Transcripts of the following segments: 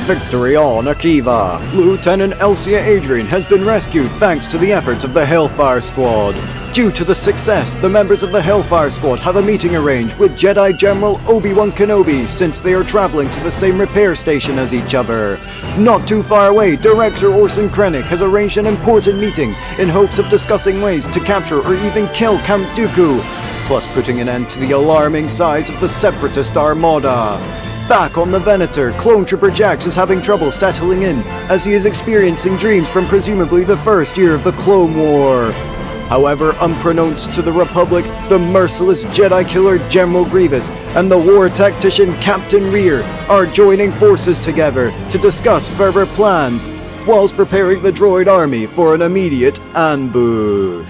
Victory on Akiva! Lieutenant Elsia Adrian has been rescued thanks to the efforts of the Hellfire Squad. Due to the success, the members of the Hellfire Squad have a meeting arranged with Jedi General Obi-Wan Kenobi since they are traveling to the same repair station as each other. Not too far away, Director Orson Krennic has arranged an important meeting in hopes of discussing ways to capture or even kill Count Dooku, plus putting an end to the alarming size of the Separatist Armada. Back on the Venator, Clone Trooper Jax is having trouble settling in, as he is experiencing dreams from presumably the first year of the Clone War. However, unbeknownst to the Republic, the merciless Jedi killer General Grievous and the war tactician Captain Rear are joining forces together to discuss further plans, whilst preparing the droid army for an immediate ambush.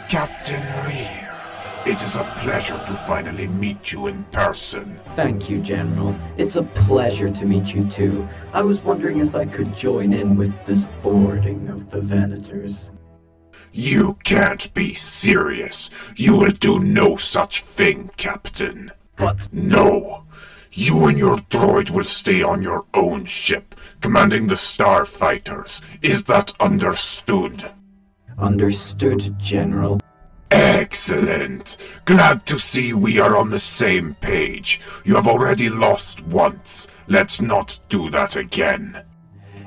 Captain Rear, it is a pleasure to finally meet you in person. Thank you, General. It's a pleasure to meet you too. I was wondering if I could join in with this boarding of the Venators. You can't be serious. You will do no such thing, Captain. But no. You and your droid will stay on your own ship, commanding the Starfighters. Is that understood? Understood, General. Excellent! Glad to see we are on the same page. You have already lost once. Let's not do that again.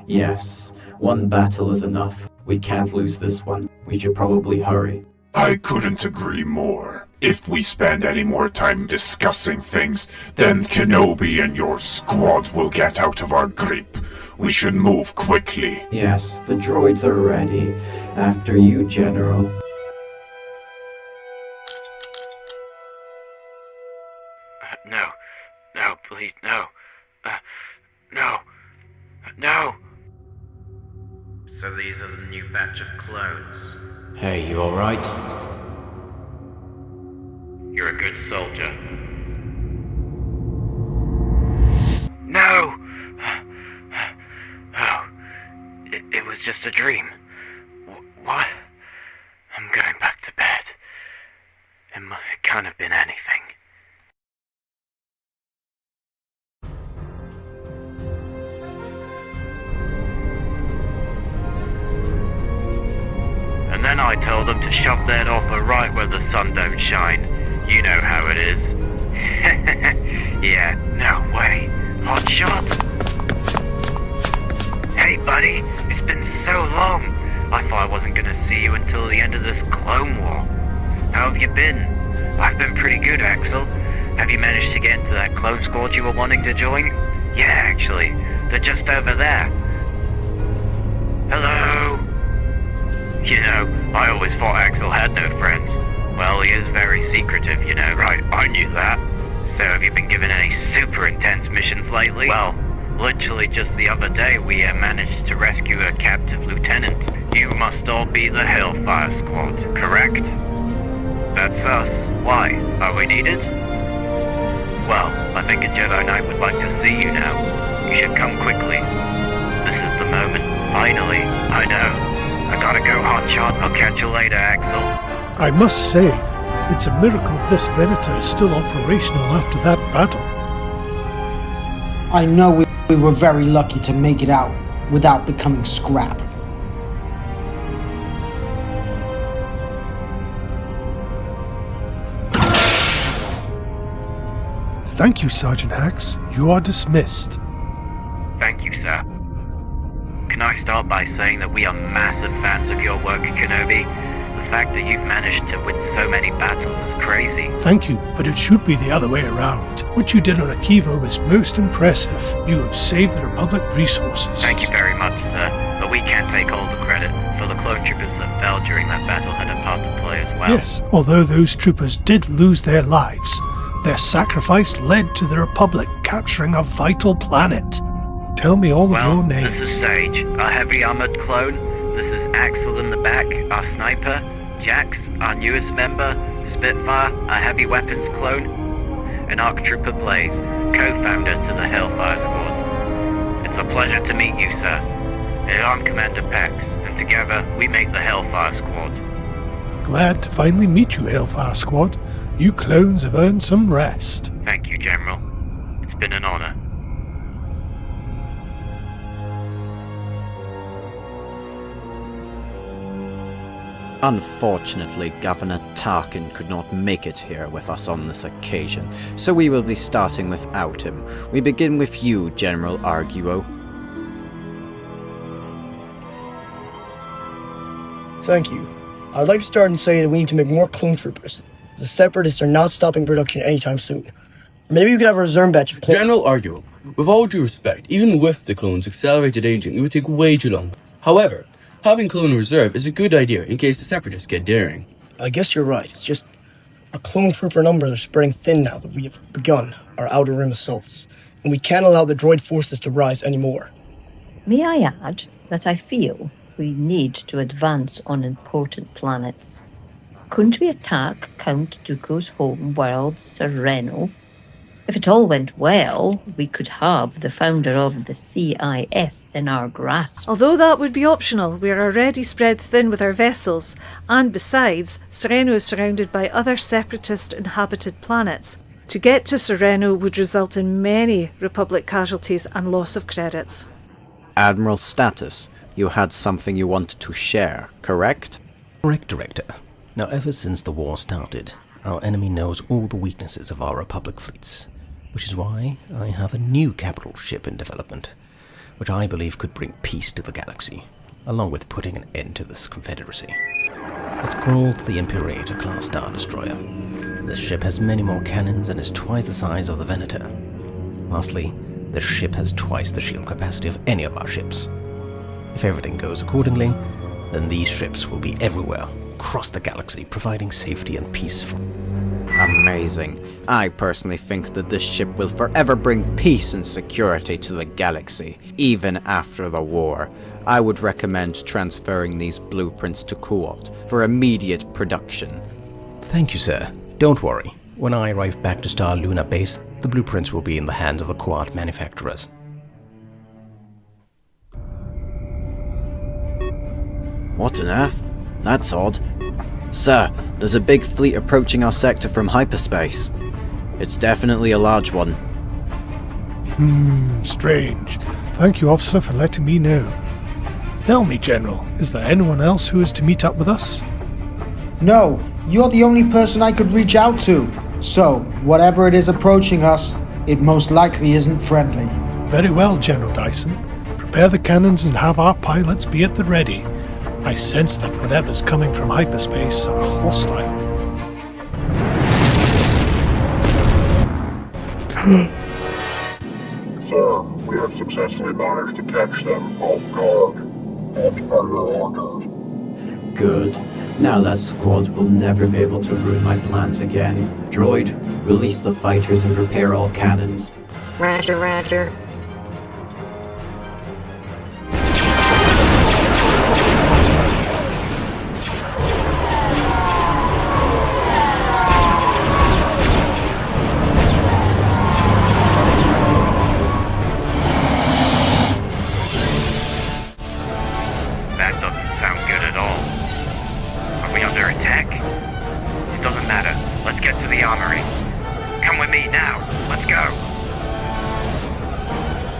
Yes, one battle is enough. We can't lose this one. We should probably hurry. I couldn't agree more. If we spend any more time discussing things, then Kenobi and your squad will get out of our grip. We should move quickly. Yes, the droids are ready. After you, General. No. No, please, no. No. No! So these are the new batch of clones. Hey, you alright? You're a good soldier. No! Oh, it was just a dream. What? I'm going back to bed. It can't have been anything. And then I told them to shove that offer right where the sun don't shine. You know how it is. Yeah, no way. Hot shot? Hey buddy, it's been so long. I thought I wasn't gonna see you until the end of this Clone War. How have you been? I've been pretty good, Axel. Have you managed to get into that clone squad you were wanting to join? Yeah, actually. They're just over there. Hello? You know, I always thought Axel had no friends. Well, he is very secretive, you know. Right, I knew that. So have you been given any super intense missions lately? Well, literally just the other day we managed to rescue a captive lieutenant. You must all be the Hellfire Squad, correct? That's us. Why? Are we needed? Well, I think a Jedi Knight would like to see you now. You should come quickly. This is the moment. Finally. I know. I gotta go, hotshot. I'll catch you later, Axel. I must say, it's a miracle this Venator is still operational after that battle. I know we were very lucky to make it out without becoming scrap. Thank you, Sergeant Hax. You are dismissed. Thank you, sir. Can I start by saying that we are massive fans of your work, Kenobi? The fact that you've managed to win so many battles is crazy. Thank you, but it should be the other way around. What you did on Akivo is most impressive. You have saved the Republic resources. Thank you very much, sir. But we can't take all the credit, for the clone troopers that fell during that battle had a part to play as well. Yes, although those troopers did lose their lives, their sacrifice led to the Republic capturing a vital planet. Tell me all of your names. This is Sage, our heavy armored clone. This is Axel in the back, our sniper. Jax, our newest member. Spitfire, our heavy weapons clone. And Arc Trooper Blaze, co-founder to the Hellfire Squad. It's a pleasure to meet you, sir. And I'm Commander Pax, and together we make the Hellfire Squad. Glad to finally meet you, Hellfire Squad. You clones have earned some rest. Thank you, General. It's been an honor. Unfortunately, Governor Tarkin could not make it here with us on this occasion, so we will be starting without him. We begin with you, General Arguo. Thank you. I'd like to start and say that we need to make more clone troopers. The Separatists are not stopping production anytime soon. Maybe we could have a reserve batch of clones. General Arguo, with all due respect, even with the clones' accelerated aging, it would take way too long. However, having clone reserve is a good idea in case the Separatists get daring. I guess you're right. It's just our clone trooper numbers are spreading thin now that we have begun our Outer Rim assaults, and we can't allow the droid forces to rise anymore. May I add that I feel we need to advance on important planets. Couldn't we attack Count Dooku's home world, Sereno? If it all went well, we could have the founder of the CIS in our grasp. Although that would be optional, we are already spread thin with our vessels, and besides, Sereno is surrounded by other separatist inhabited planets. To get to Sereno would result in many Republic casualties and loss of credits. Admiral Status, you had something you wanted to share, correct? Correct, Director. Now, ever since the war started, our enemy knows all the weaknesses of our Republic fleets, which is why I have a new capital ship in development, which I believe could bring peace to the galaxy, along with putting an end to this Confederacy. It's called the Imperator class Star Destroyer. This ship has many more cannons and is twice the size of the Venator. Lastly, this ship has twice the shield capacity of any of our ships. If everything goes accordingly, then these ships will be everywhere, across the galaxy, providing safety and peace for... Amazing. I personally think that this ship will forever bring peace and security to the galaxy, even after the war. I would recommend transferring these blueprints to Kuat for immediate production. Thank you, sir. Don't worry. When I arrive back to Star Luna Base, the blueprints will be in the hands of the Kuat manufacturers. What on earth? That's odd. Sir, there's a big fleet approaching our sector from hyperspace. It's definitely a large one. Strange. Thank you, officer, for letting me know. Tell me, General, is there anyone else who is to meet up with us? No, you're the only person I could reach out to. So, whatever it is approaching us, it most likely isn't friendly. Very well, General Dyson. Prepare the cannons and have our pilots be at the ready. I sense that whatever's coming from hyperspace are hostile. Sir, we have successfully managed to catch them off guard. At your orders. Good. Now that squad will never be able to ruin my plans again. Droid, release the fighters and repair all cannons. Roger, roger.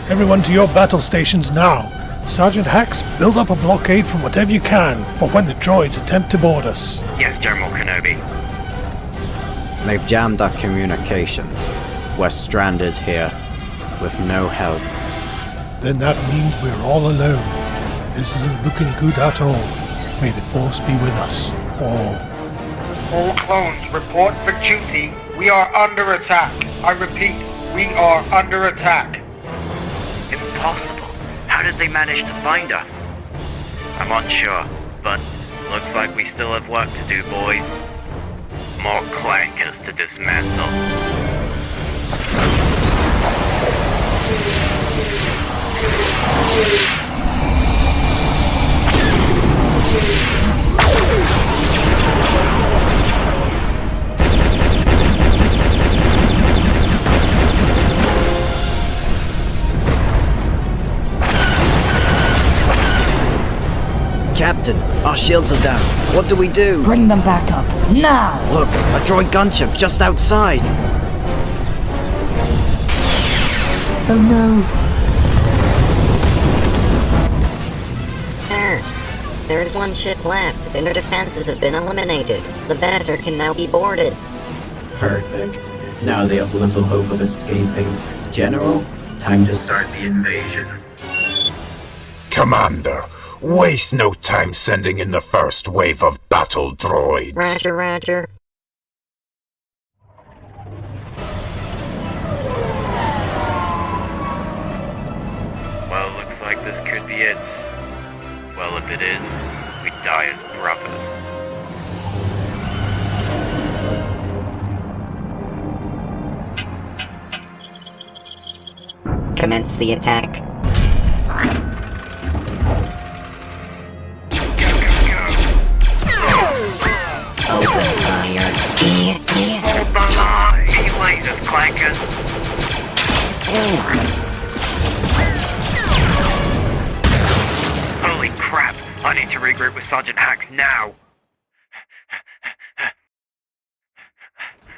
Everyone to your battle stations now. Sergeant Hax, build up a blockade from whatever you can for when the droids attempt to board us. Yes, General Kenobi. They've jammed our communications. We're stranded here, with no help. Then that means we're all alone. This isn't looking good at all. May the Force be with us. all. All clones report for duty. We are under attack. I repeat, we are under attack. Impossible. How did they manage to find us? I'm unsure, but looks like we still have work to do, boys. More clankers to dismantle. Captain, our shields are down. What do we do? Bring them back up, now! Look, a droid gunship just outside. Oh no. Sir, there is one ship left, and our defenses have been eliminated. The Venator can now be boarded. Perfect. Now they have little hope of escaping. General, time to start the invasion. Commander, waste no time sending in the first wave of battle droids. Roger, roger. Well, looks like this could be it. Well, if it is, we die as brothers. Commence the attack. Open fire. Hold the line! He lasers, clankers! Holy crap! I need to regroup with Sergeant Hax now!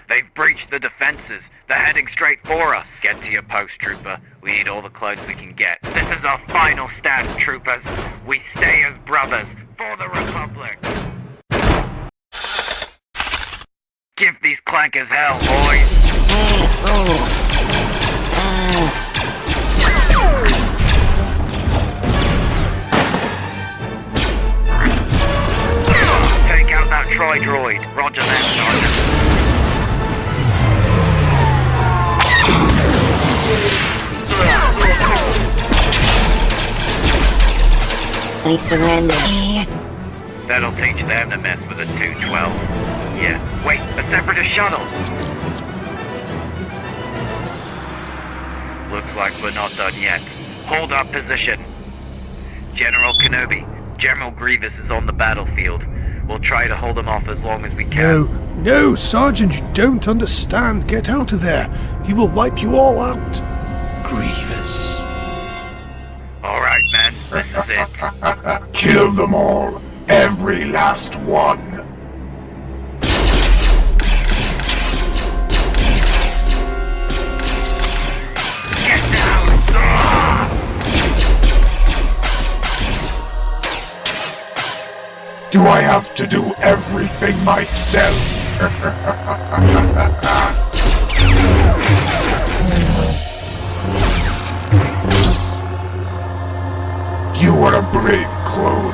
They've breached the defenses. They're heading straight for us. Get to your post, trooper. We need all the clothes we can get. This is our final stand, troopers. We stay as brothers for the Republic. Give these clankers hell, boys! Take out that tri-droid. Roger that, Sergeant. I surrender. That'll teach them to mess with a 212. Yeah, wait, a separatist shuttle! Looks like we're not done yet. Hold our position. General Kenobi, General Grievous is on the battlefield. We'll try to hold him off as long as we can. No, Sergeant, you don't understand. Get out of there. He will wipe you all out. Grievous. Alright, men, this is it. Kill them all. Every last one. Get down! Do I have to do everything myself? You are a brave clone.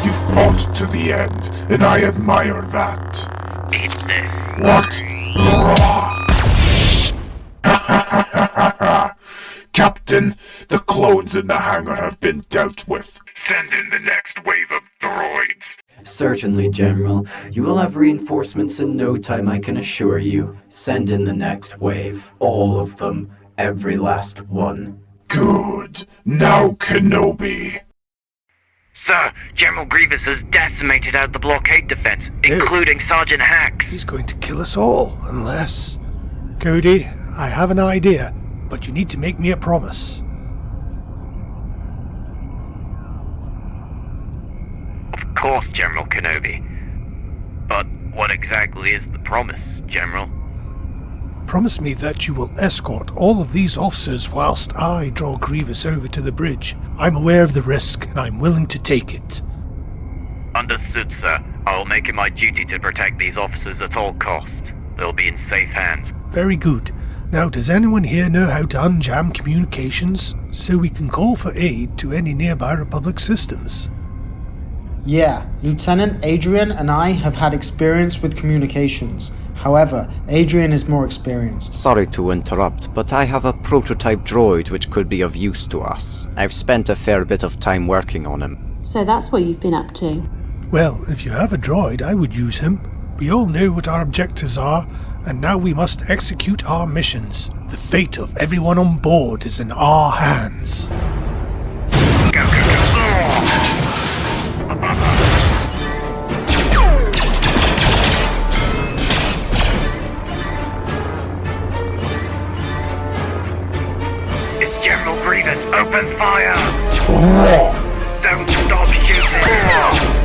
You've fought to the end, and I admire that. Eat this. What? Captain, the clones in the hangar have been dealt with. Send in the next wave of droids. Certainly, General. You will have reinforcements in no time, I can assure you. Send in the next wave. All of them. Every last one. Good. Now, Kenobi. Sir, General Grievous has decimated out the blockade defense, including Sergeant Hax. He's going to kill us all, unless... Cody, I have an idea, but you need to make me a promise. Of course, General Kenobi. But what exactly is the promise, General? Promise me that you will escort all of these officers whilst I draw Grievous over to the bridge. I'm aware of the risk, and I'm willing to take it. Understood, sir. I will make it my duty to protect these officers at all cost. They'll be in safe hands. Very good. Now, does anyone here know how to unjam communications so we can call for aid to any nearby Republic systems? Yeah, Lieutenant Adrian and I have had experience with communications. However, Adrian is more experienced. Sorry to interrupt, but I have a prototype droid which could be of use to us. I've spent a fair bit of time working on him. So that's what you've been up to. Well, if you have a droid, I would use him. We all know what our objectives are, and now we must execute our missions. The fate of everyone on board is in our hands. It's General Grievous. Open fire! Don't stop shooting!